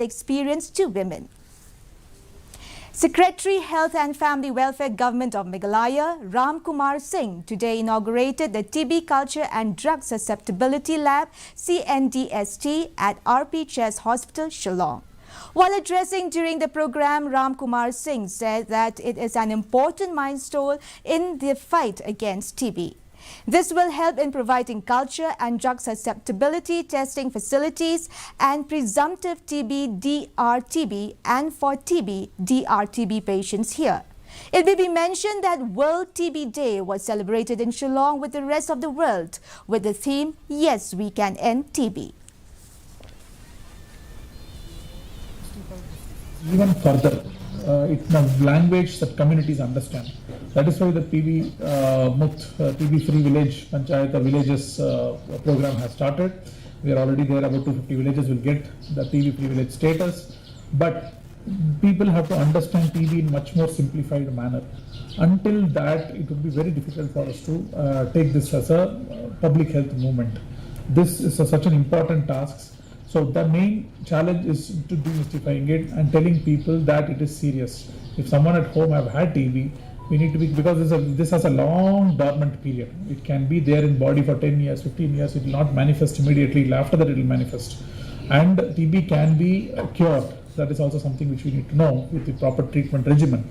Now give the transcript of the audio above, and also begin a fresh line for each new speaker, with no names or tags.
experience to women. Secretary Health and Family Welfare Government of Meghalaya, Ramkumar Singh, today inaugurated the TB Culture and Drug Susceptibility Lab (CNDST) at RP Chess Hospital, Shillong. While addressing during the program, Ramkumar Singh said that it is an important milestone in the fight against TB. This will help in providing culture and drug susceptibility testing facilities and presumptive TB, DRTB and for TB, DRTB patients here. It may be mentioned that World TB Day was celebrated in Shillong with the rest of the world with the theme, Yes, We Can End TB.
Even further, it's a language that communities understand. That is why the TB TB-free village Panchayat villages program has started. We are already there. About 250 villages will get the TB-free village status. But people have to understand TB in much more simplified manner. Until that, it would be very difficult for us to take this as a public health movement. This is such an important task. So the main challenge is to demystifying it and telling people that it is serious. If someone at home have had TB, we need to be, because this has a long dormant period. It can be there in body for 10 years, 15 years. It will not manifest immediately. After that, it will manifest. And TB can be cured. That is also something which we need to know with the proper treatment regimen.